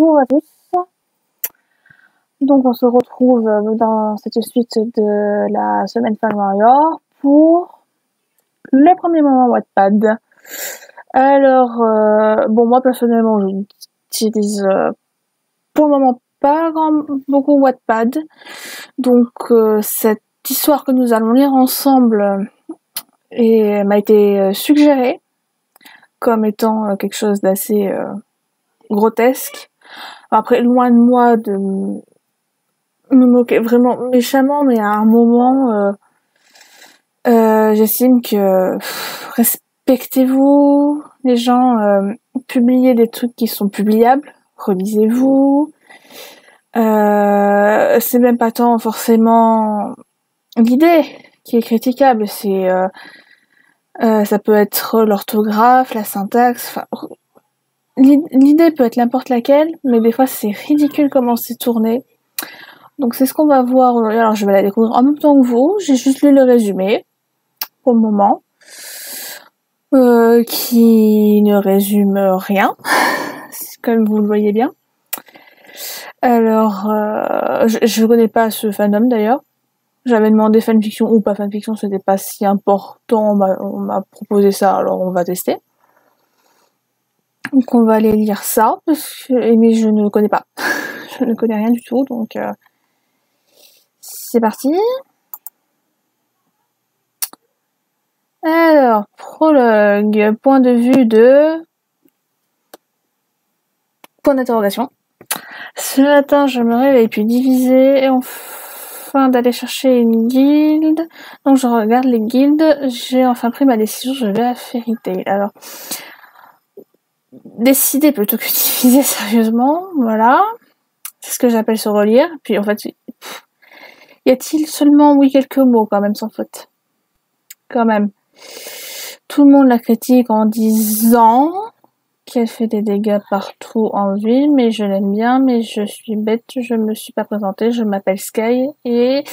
Bonjour à tous. Donc on se retrouve dans cette suite de la semaine Fan Warrior pour les premiers moments Wattpad. Alors, bon moi personnellement j'utilise pour le moment pas beaucoup Wattpad. Donc cette histoire que nous allons lire ensemble m'a été suggérée comme étant quelque chose d'assez grotesque. Après, loin de moi de me moquer vraiment méchamment, mais à un moment, j'estime que respectez-vous les gens, publiez des trucs qui sont publiables, relisez-vous. C'est même pas tant forcément l'idée qui est critiquable, c'est ça peut être l'orthographe, la syntaxe, enfin l'idée peut être n'importe laquelle, mais des fois c'est ridicule comment c'est tourné. Donc c'est ce qu'on va voir aujourd'hui. Alors je vais la découvrir en même temps que vous. J'ai juste lu le résumé pour le moment, qui ne résume rien, comme vous le voyez bien. Alors je connais pas ce fandom d'ailleurs. J'avais demandé fanfiction ou pas fanfiction, c'était pas si important. On m'a proposé ça, alors on va tester. Donc on va aller lire ça, mais je ne connais pas. Je ne connais rien du tout, donc c'est parti. Alors, prologue, point de vue de... Point d'interrogation. Ce matin, je me réveille puis diviser et enfin d'aller chercher une guilde. Donc je regarde les guildes, j'ai enfin pris ma décision, je vais à Fairy Tail. Alors, décider plutôt que diviser sérieusement, voilà. C'est ce que j'appelle se relire. Puis en fait, y a-t-il seulement, oui, quelques mots quand même, sans faute. Quand même. Tout le monde la critique en disant qu'elle fait des dégâts partout en ville, mais je l'aime bien, mais je suis bête, je me suis pas présentée, je m'appelle Sky et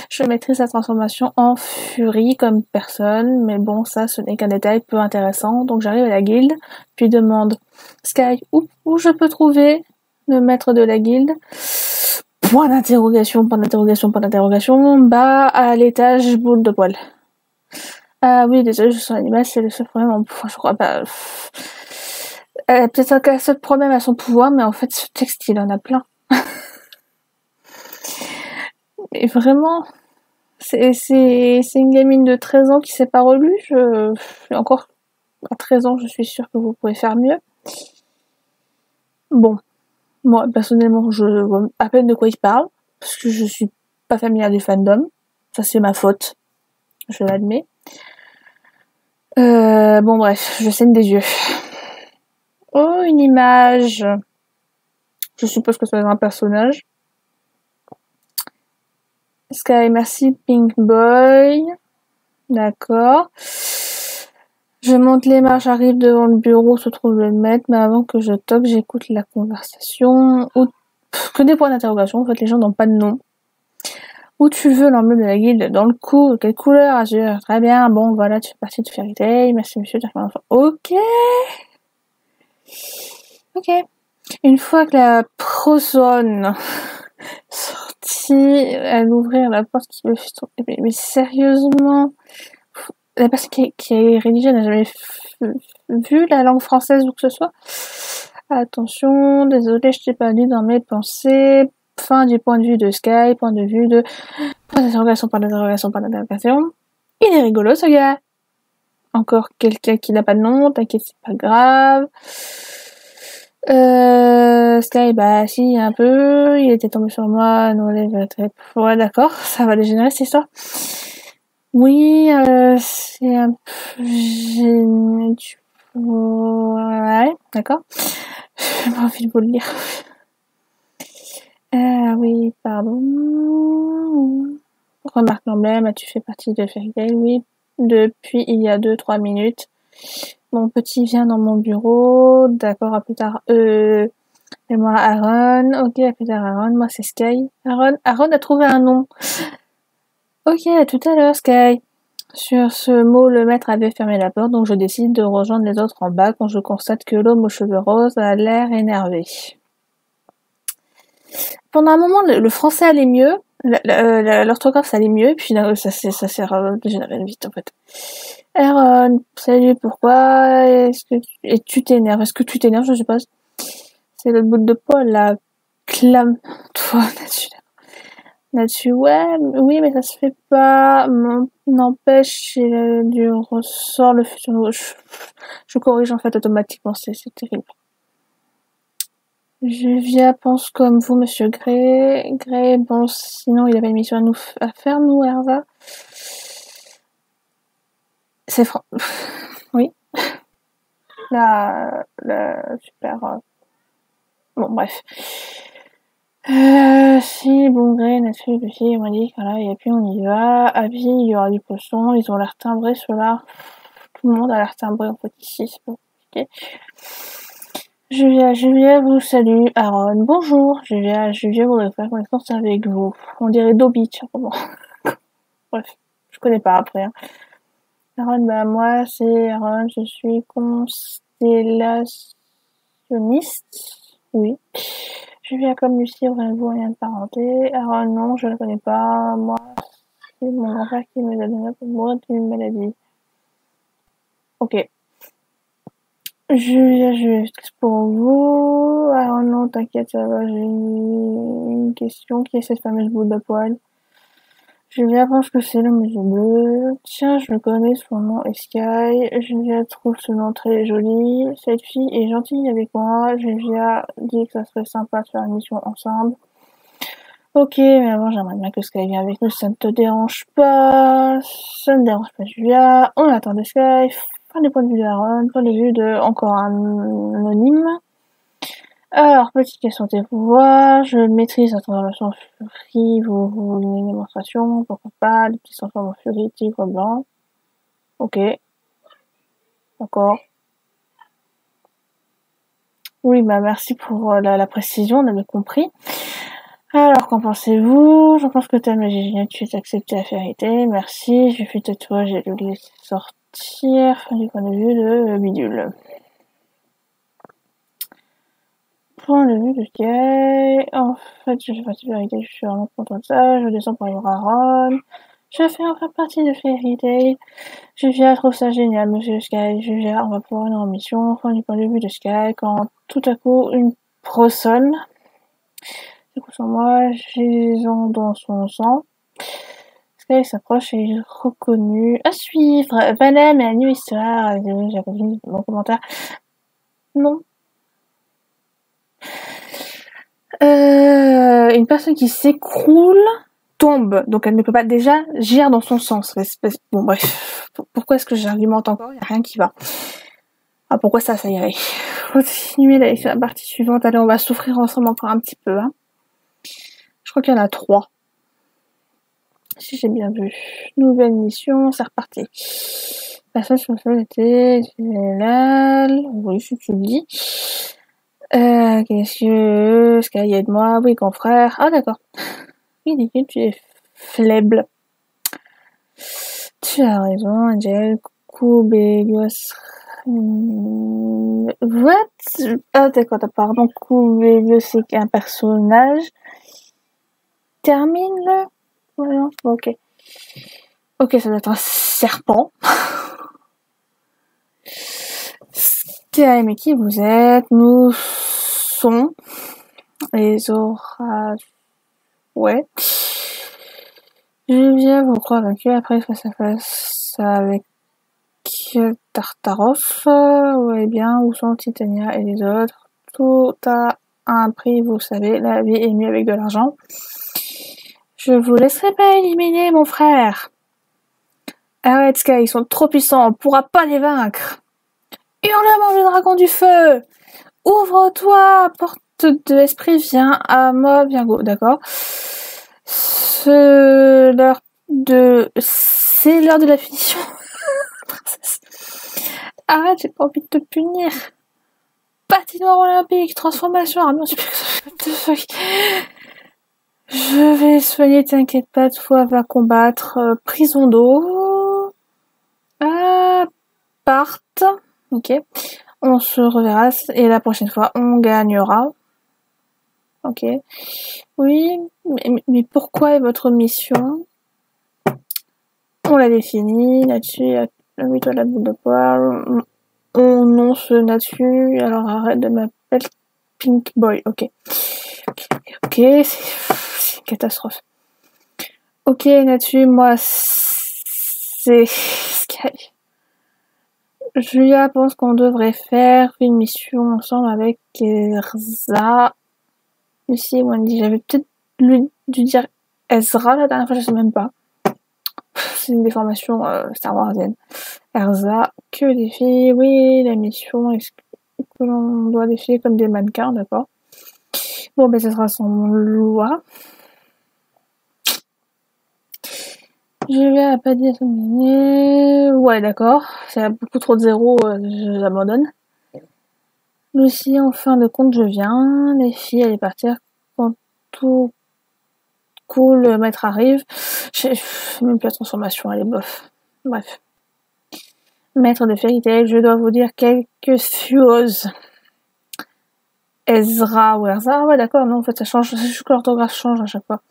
je maîtrise la transformation en furie comme personne, mais bon, ça ce n'est qu'un détail peu intéressant. Donc j'arrive à la guilde, puis demande Sky où je peux trouver le maître de la guilde. Point d'interrogation, point d'interrogation, point d'interrogation, bas à l'étage boule de poil. Ah oui, désolé, je suis animal, c'est le seul problème en pouvoir, je crois pas. Peut-être qu'un seul problème à son pouvoir, mais en fait, ce texte, il en a plein. Et vraiment, c'est une gamine de 13 ans qui s'est pas relue. Encore, à 13 ans, je suis sûre que vous pouvez faire mieux. Bon. Moi, personnellement, je vois à peine de quoi il parle, parce que je suis pas familière du fandom. Ça, c'est ma faute. Je l'admets. Bon, bref, je saigne des yeux. Oh, une image. Je suppose que c'est un personnage. Sky, merci, Pink Boy. D'accord. Je monte les marches, j'arrive devant le bureau, se trouve le maître, mais avant que je toque, j'écoute la conversation. Que des points d'interrogation, en fait, les gens n'ont pas de nom. Où tu veux l'emblème de la guilde? Dans le cou, quelle couleur? Azur. Très bien, bon, voilà, tu fais partie de Fairy Tail. Merci, monsieur, tu as fait un enfant. Ok. Une fois que la prosonne sortie, elle ouvrir la porte qui me fait tomber. Mais sérieusement, la personne qui est rédigée n'a jamais vu la langue française ou que ce soit. Attention, désolé, je t'ai perdu dans mes pensées. Fin du point de vue de Sky, point de vue de... Point d'interrogation, point d'interrogation, point d'interrogation. Il est rigolo, ce gars. Encore quelqu'un qui n'a pas de nom, t'inquiète, c'est pas grave. Sky, bah si, un peu. Il était tombé sur moi, non, ouais, d'accord, ça va dégénérer cette histoire. Oui, c'est un peu gênant. Ouais, d'accord. J'ai pas envie de vous le lire. Oui, pardon. Remarque l'emblème, as-tu fait partie de Fairy Tail? Oui, depuis il y a 2-3 minutes. Mon petit vient dans mon bureau. D'accord, à plus tard. Et moi, Aaron. Ok, à plus tard, Aaron. Moi, c'est Sky. Aaron a trouvé un nom. Ok, à tout à l'heure, Sky. Sur ce mot, le maître avait fermé la porte, donc je décide de rejoindre les autres en bas quand je constate que l'homme aux cheveux roses a l'air énervé. Pendant un moment, le français allait mieux, l'orthographe ça allait mieux, et puis ça s'est dégénéré vite en fait. Aaron, salut, pourquoi et tu t'énerves? Est-ce que tu t'énerves? Je sais pas. C'est le bout de poil, là. Clame-toi là-dessus. Ouais, oui, mais ça se fait pas. N'empêche, il a du ressort le futur. Je corrige en fait automatiquement, c'est terrible. Julia pense comme vous, monsieur Gray. Gray, bon, sinon il avait une mission à faire, nous, Herva. C'est oui. La super. Bon, bref. Si, bon gré, Netflix, Lucie, on m'a dit, voilà, et puis on y va. Abby, il y aura du poisson, ils ont l'air timbrés, ceux-là. Tout le monde a l'air timbré, en fait, ici, c'est pas compliqué. Julia vous salue. Aaron, bonjour. Julia voudrait faire connaissance avec vous. On dirait Dobby, tiens, comment. Bref, je connais pas après, hein. Aaron, bah, moi, c'est Aaron, je suis constellationniste. Oui. Julia comme Lucie, aurez-vous rien de parenté? Aaron, non, je ne connais pas. Moi, c'est mon grand-père qui me l'a donné pour moi d'une maladie. Ok. Julia, je pour vous. Aaron, non, t'inquiète, ça va, j'ai une question. Qui est cette fameuse boule de poil? Julia pense que c'est l'homme aux yeux bleus. Tiens, je le connais, son nom est Sky. Julia trouve ce nom très joli. Cette fille est gentille avec moi. Julia dit que ça serait sympa de faire une mission ensemble. Ok, mais avant, j'aimerais bien que Sky vienne avec nous. Ça ne te dérange pas. Ça ne dérange pas, Julia. On attend Sky. Fin du point de vue d'Aaron. Point de vue de encore un anonyme. Alors, petite question de pouvoir, je maîtrise la transformation en furie, vous voulez une démonstration, pourquoi pas, les petits transformes en furie, tigre blanc. Ok. D'accord. Oui, bah merci pour la précision, on avait compris. Alors, qu'en pensez-vous? Je pense que ta magie géniale, tu es accepté la vérité, merci, j'ai fait tatouage, j'ai dû le laisser sortir, fin du point de vue de bidule. Point de vue de Sky. En fait, je fais partie de Fairy je suis vraiment content de ça. Je descends pour aller voir Aaron. Je fais enfin partie de Fairy Tail. Julia trouve ça génial, monsieur Sky. Julia, on va pouvoir aller en mission. Enfin, du point de vue de Sky, quand tout à coup, une pro sonne. Du coup, sur moi, gisant dans son sang. Sky s'approche et il est reconnu. À suivre. Valem et la nuit histoire. J'ai continué mon commentaire. Non. Une personne qui s'écroule tombe, donc elle ne peut pas déjà gire dans son sens. Bon bref, pourquoi est-ce que j'argumente encore? Il n'y a rien qui va. Ah pourquoi ça irait. Continuer la partie suivante. Allez, on va souffrir ensemble encore un petit peu. Hein. Je crois qu'il y en a 3. Si j'ai bien vu. Nouvelle mission, c'est reparti. Passage sur le était génial. Oui, si tu le dis. Qu'est-ce que... Sky aide-moi. Oui, grand frère. Ah d'accord. Oui, nickel, tu es faible. Tu as raison, Angel. Koubegos. What? Ah, d'accord, pardon. Koubegos, c'est qu'un personnage. Termine-le. Voilà, ok. Ok, ça doit être un serpent. Sky, mais qui vous êtes? Nous sommes les orages. Ouais. Je viens vous croire vaincu après face à face avec Tartaros. Ouais, bien, où sont Titania et les autres? Tout a un prix, vous savez, la vie est mieux avec de l'argent. Je vous laisserai pas éliminer, mon frère. Arrête, Sky, ils sont trop puissants, on pourra pas les vaincre. Hurlement, le dragon du feu! Ouvre-toi, porte de l'esprit, viens à moi, viens go, d'accord? C'est l'heure de la finition. Arrête, j'ai pas envie de te punir. Patinoire olympique, transformation, armure super. Je vais soigner, t'inquiète pas, toi va combattre. Prison d'eau. Parte. Ok. On se reverra et la prochaine fois, on gagnera. Ok. Oui, mais pourquoi est votre mission? On l'a défini, là-dessus, oui, toi la boule de poire. On nonce là-dessus, alors arrête de m'appeler Pink Boy. Ok. Ok, c'est une catastrophe. Ok, là-dessus, moi, c'est Sky. Julia pense qu'on devrait faire une mission ensemble avec Erza. Lucie et Wendy. J'avais peut-être dû dire Ezra la dernière fois, je sais même pas. C'est une déformation Star Warsienne. Erza, que des filles. Oui, la mission, est-ce que l'on doit défiler comme des mannequins, d'accord. Bon, ben, ça sera sans loi. Julia a pas dit à son dîner. Ouais, d'accord. S'il y a beaucoup trop de zéros, j'abandonne. Lucie, en fin de compte, je viens. Les filles, allez partir quand tout cool, le maître arrive. Je même plus la transformation, elle est bof. Bref. Maître de Fairy Tail, je dois vous dire quelque chose. Ezra ou Erza, ouais d'accord, non en fait ça change, c'est juste que l'orthographe change à chaque fois.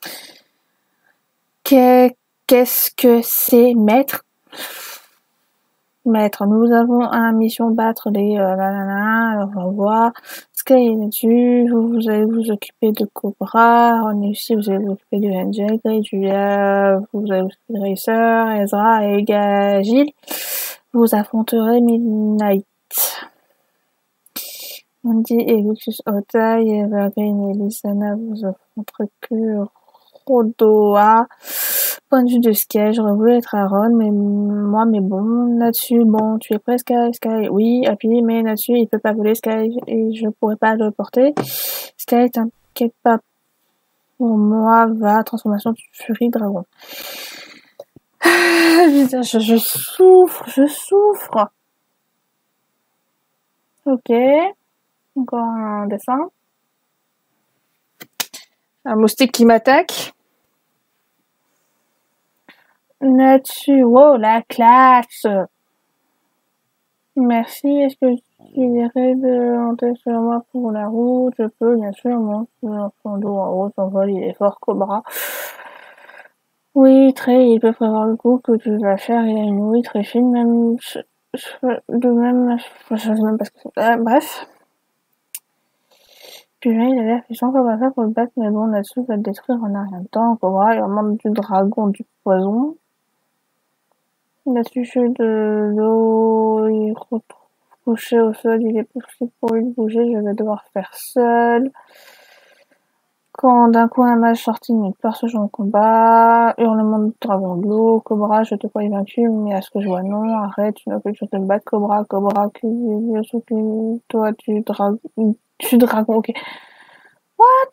Qu'est-ce que c'est, maître? Maître, nous avons un mission battre les alors on va voir. Sky est là-dessus, vous allez vous occuper de Cobra, on est ici, vous allez vous occuper de Angel, Grey, Julia, vous allez vous occuper de Racer, Ezra et Gagil. Vous affronterez Midnight. Wendy et Lucius Otai, Evergreen et Lysana vous affronterez Kurodoa. Point de vue de Sky, j'aurais voulu être Aaron, mais bon, là-dessus, bon, tu es prêt Sky, oui, Happy, mais là-dessus, il peut pas voler Sky, et je pourrais pas le porter. Sky, t'inquiète pas, pour moi, va, transformation Furie Dragon. Putain, je souffre. Ok, encore un dessin. Un moustique qui m'attaque. Là-dessus, wow, la classe. Merci, est-ce que tu dirais de monter sur moi pour la route? Je peux, bien sûr, monte sur son dos en haut, son vol, il est fort, Cobra. Oui, très, il peut prévoir le coup que tu vas faire, il a une ouïe très fine, même, de même, je sais même pas ce que c'est. Bref. Puis là, il a l'air puissant comme ça pour le battre, mais bon, là-dessus, il va le détruire en un rien de temps, Cobra, il remonte du dragon, du poison. Là-dessus, de l'eau, il retrouve couché au sol, il est possible pour lui de bouger, je vais devoir faire seul. Quand d'un coup un mage sorti de nulle part se joue en combat, hurlement de dragon de l'eau, Cobra, je te croyais vaincu, mais à ce que je vois non, arrête, tu n'as plus que de te battre, Cobra, je s'occupe, toi, tu dragon, ok. What?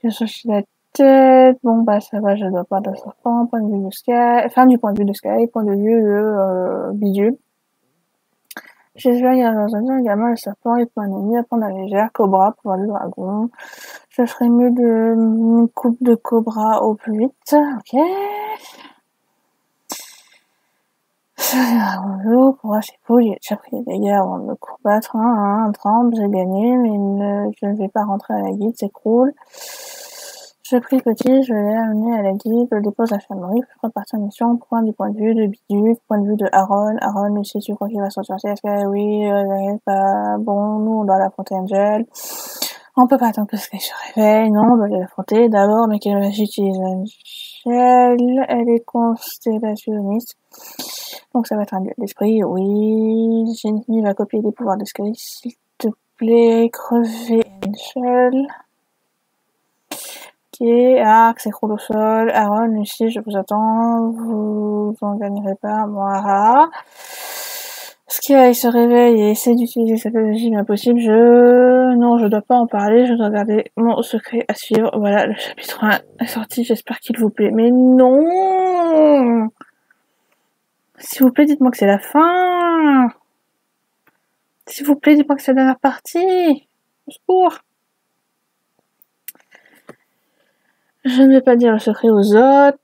Je cherche la tête, bon bah ça va, je dois pas de serpent, point de vue de Sky, enfin du point de vue de Sky, point de vue de bidule. J'espère qu'il y a un gamin, le serpent, et pas un ennemi à prendre la légère, Cobra, pour le dragon. Je ferais mieux de une coupe de Cobra au plus vite, ok. Cobra, c'est cool, j'ai déjà pris des dégâts avant de me combattre, un tremble, j'ai gagné, mais je ne vais pas rentrer à la guilde, c'est cool. Je prie petit, je l'ai amené à la guilde, je dépose la chamerie, je repartir en mission, point du point de vue de Bidu, point de vue de Aaron. Aaron, si tu crois qu'il va s'en sortir, est-ce que oui, pas bon, nous on doit l'affronter Angel. On peut pas attendre que Sky se réveille, non, on doit l'affronter d'abord, mais quelle magie utilise Angel? Elle est constellationniste. Donc ça va être un duel d'esprit, oui. Jenny va copier les pouvoirs de Sky, s'il te plaît, crever Angel. Ok, Arc s'écroule au sol. Aaron, Lucie, je vous attends. Vous en gagnerez pas. Moi, Sky se réveille et essaie d'utiliser sa magie, mais impossible. Non, je dois pas en parler. Je dois garder mon secret à suivre. Voilà, le chapitre 1 est sorti. J'espère qu'il vous plaît. Mais non! S'il vous plaît, dites-moi que c'est la fin. S'il vous plaît, dites-moi que c'est la dernière partie. Au secours. Je ne vais pas dire le secret aux autres.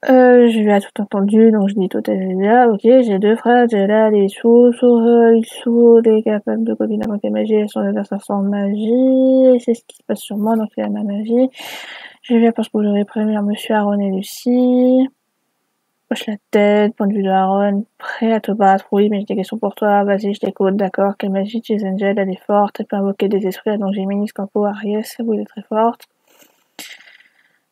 Je lui ai tout entendu, donc je dis tout est là. Ok, j'ai deux frères, j'ai là les sous, les capables de combiner la magie, elles sont adversaires sans magie, et c'est ce qui se passe sur moi, donc il a ma magie. Je viens parce que j'aurais prévenir monsieur Aaron et Lucie. Hoche la tête, point de vue de Aaron, prêt à te battre, oui, mais j'ai des questions pour toi, vas-y, je t'écoute, d'accord, quelle magie tu es Angel, elle est forte, elle peut invoquer des esprits, donc j'ai Minis, Campo, Ariès, oui, elle est très forte.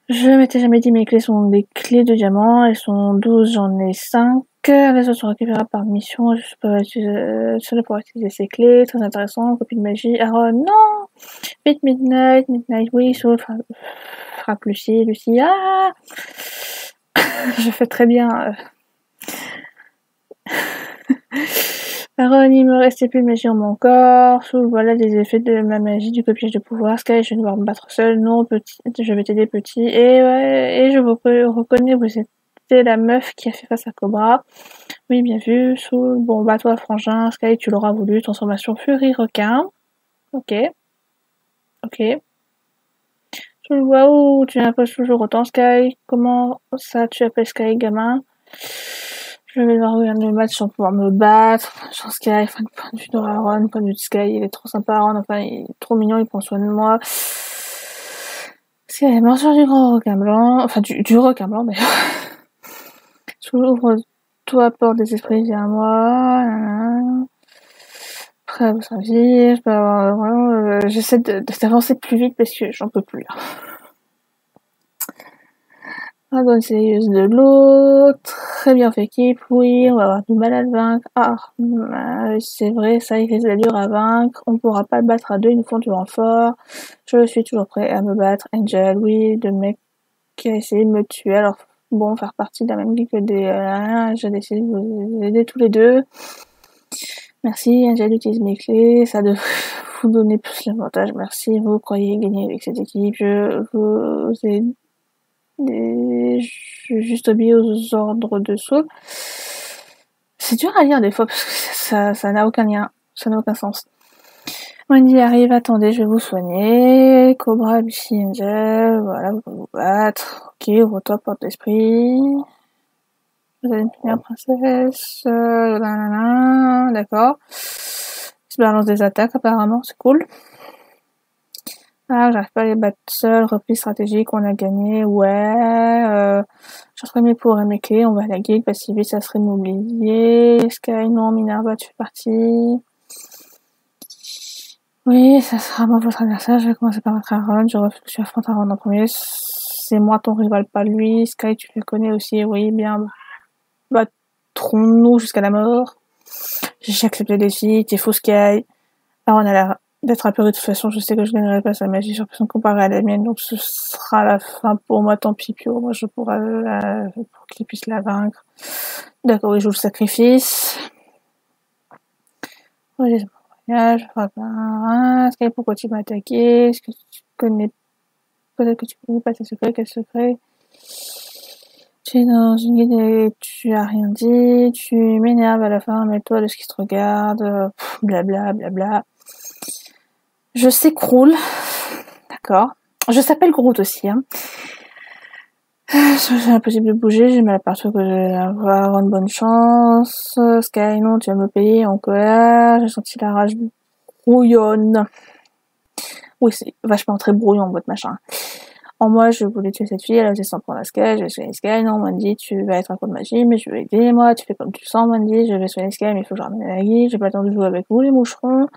Je m'étais jamais dit mes clés sont des clés de diamant, elles sont 12, j'en ai 5. Les autres sont récupérables par mission, je suis pas seule pour utiliser ces clés, très intéressant, copie de magie. Aaron, non! Vite, Midnight, oui, Soul, frappe Lucie, ah! Je fais très bien, Aaron, il me restait plus de magie en mon corps. Soul, voilà les effets de ma magie du copiage de pouvoir. Sky, je vais devoir me battre seul. Non, petit, je vais t'aider petit. Et ouais, et je vous reconnais, vous étiez la meuf qui a fait face à Cobra. Oui, bien vu. Soul, bon, bah toi, frangin. Sky, tu l'auras voulu. Transformation furie requin. Ok. Ok. Soul, waouh, tu imposes toujours autant Sky. Comment ça, tu appelles Sky, gamin? Je vais devoir regarder le match sans pouvoir me battre. Genre Sky, enfin, point de vue de Aaron, point de vue de Sky, il est trop sympa, Aaron, enfin, il est trop mignon, il prend soin de moi. Sky est morsure du grand requin blanc, enfin, du requin blanc, d'ailleurs. Ouvre-toi, porte des esprits, viens à moi. Prêt à vous servir, j'essaie d'avancer plus vite parce que j'en peux plus. Dragon sérieuse de l'eau, très bien fait équipe, oui, on va avoir du mal à le vaincre. Ah, c'est vrai, ça il risque d'être dur à vaincre, on pourra pas le battre à deux, il nous faut du renfort. Je suis toujours prêt à me battre. Angel, oui, le mec qui a essayé de me tuer, alors bon, faire partie de la même ligue que j'ai décidé de vous aider tous les deux. Merci, Angel utilise mes clés, ça devrait vous donner plus l'avantage, merci, vous croyez gagner avec cette équipe, je vous ai je juste obéis aux ordres de Saul. C'est dur à lire des fois parce que ça n'a aucun lien, ça n'a aucun sens. Wendy arrive, attendez, je vais vous soigner. Cobra, Lucy, Angel, voilà, vous pouvez vous battre. Ok, ouvre-toi, porte d'esprit. Vous avez une première princesse, d'accord. Il se balance des attaques apparemment, c'est cool. Ah, j'arrive pas à les battre seul, repli stratégique, on a gagné, ouais, je serais mieux pour mes clés, on va à la guilde, passivité, ça serait m'oublier, Sky, non, Minerva, tu fais partie. Oui, ça sera moi votre adversaire, je vais commencer par votre Aaron, je refuse que tu affrontes Aaron en premier, c'est moi ton rival, pas lui, Sky, tu le connais aussi, oui, bien, battrons-nous jusqu'à la mort. J'ai accepté le défi, t'es faux Sky. Aaron a l'air d'être apeuré, de toute façon, je sais que je gagnerai pas sa magie, j'ai l'impression comparée à la mienne, donc ce sera la fin pour moi, tant pis, puis moi je pourrai pour qu'il puisse la vaincre. D'accord, il joue le sacrifice. Relisez mon voyage, Sky, pourquoi tu m'as attaqué? Est-ce que tu connais, peut-être que tu connais pas tes secrets, quel secret? Tu es dans une guide et tu as rien dit, tu m'énerves à la fin, mets-toi de ce qui se regarde, blabla, blabla. Je s'écroule. D'accord. Je s'appelle Groot aussi, hein. C'est impossible de bouger, j'ai mal partout que je vais avoir une bonne chance. Sky, non, tu vas me payer en colère. J'ai senti la rage brouillonne. Oui, c'est vachement très brouillon, votre machin. En moi, je voulais tuer cette fille, elle a osé s'en prendre à Sky, je vais soigner Sky, non, Wendy, tu vas être un coup de magie, mais je vais aider, moi, tu fais comme tu sens, Wendy, je vais soigner Sky, mais il faut que je ramène à la guide, j'ai pas le temps de jouer avec vous, les moucherons.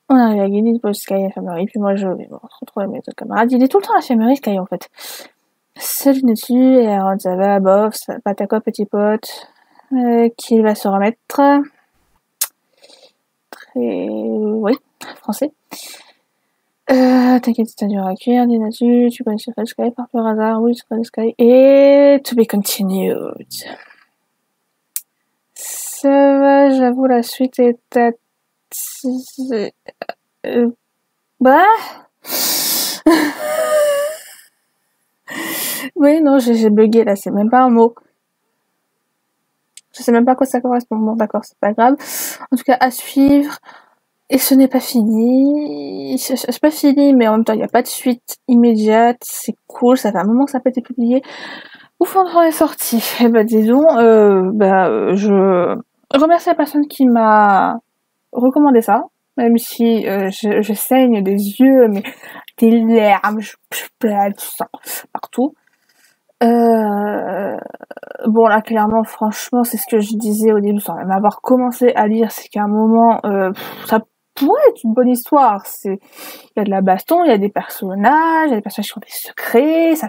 On arrive à la guide, il pose Sky à l'infirmerie, puis moi, je vais retrouver mes autres camarades. Il est tout le temps à l'infirmerie, Sky, en fait. Seul dessus, et Aaron, ça va, bof, ça pas ta quoi, petit pote, qu'il va se remettre. Très, oui, français. T'inquiète, c'est dur à cuire, dis là-dessus, tu connais Secret Sky par pur hasard, oui, Secret Sky, et to be continued. Ça va, j'avoue, la suite est bah? Oui, non, j'ai bugué là, c'est même pas un mot. Je sais même pas à quoi ça correspond. Bon, d'accord, c'est pas grave. En tout cas, à suivre. Et ce n'est pas fini. C'est pas fini, mais en même temps, il n'y a pas de suite immédiate. C'est cool, ça fait un moment que ça n'a pas été publié. Où Fondre est sorti. Eh ben, disons, je remercie la personne qui m'a recommandé ça. Même si je saigne des yeux, mais des larmes, je pleure, du sang partout. Bon là clairement franchement c'est ce que je disais au début sans même avoir commencé à lire, c'est qu'à un moment ça pourrait être une bonne histoire. Il y a de la baston, il y a des personnages, il y a des personnages qui ont des secrets, ça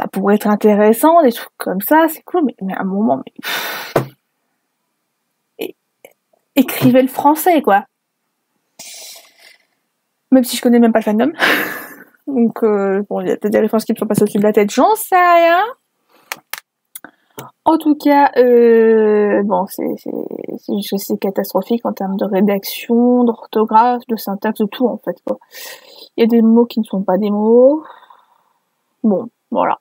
pourrait être intéressant, des trucs comme ça, c'est cool, mais à un moment écrivez le français quoi. Même si je connais même pas le fandom. Donc bon, il y a peut-être des références qui me sont passées au-dessus de la tête, j'en sais rien. En tout cas, bon, c'est catastrophique en termes de rédaction, d'orthographe, de syntaxe, de tout en fait, quoi. Il y a des mots qui ne sont pas des mots. Bon, voilà.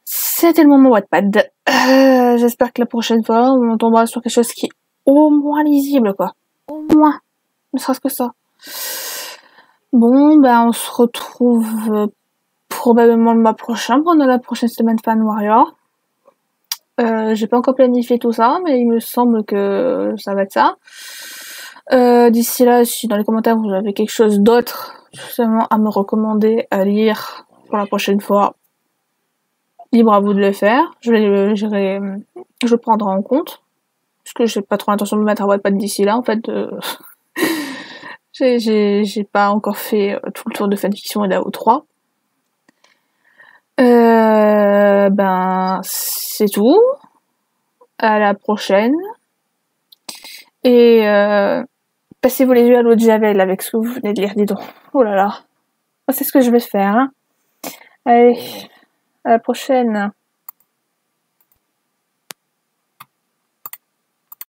C'était le moment Wattpad. J'espère que la prochaine fois, on tombera sur quelque chose qui est au moins lisible, quoi. Au moins. Ne serait-ce que ça. Bon, ben, on se retrouve probablement le mois prochain pendant la prochaine semaine Fan Warrior. J'ai pas encore planifié tout ça, mais il me semble que ça va être ça. D'ici là, si dans les commentaires vous avez quelque chose d'autre justement à me recommander à lire pour la prochaine fois, libre à vous de le faire. Je prendrai en compte. Parce que j'ai pas trop l'intention de me mettre à Wattpad d'ici là, en fait. J'ai pas encore fait tout le tour de fanfiction et d'AO 3. Ben, c'est tout. À la prochaine. Et passez-vous les yeux à l'eau de Javel avec ce que vous venez de lire, dis donc. Oh là là. C'est ce que je vais faire. Hein. Allez, à la prochaine.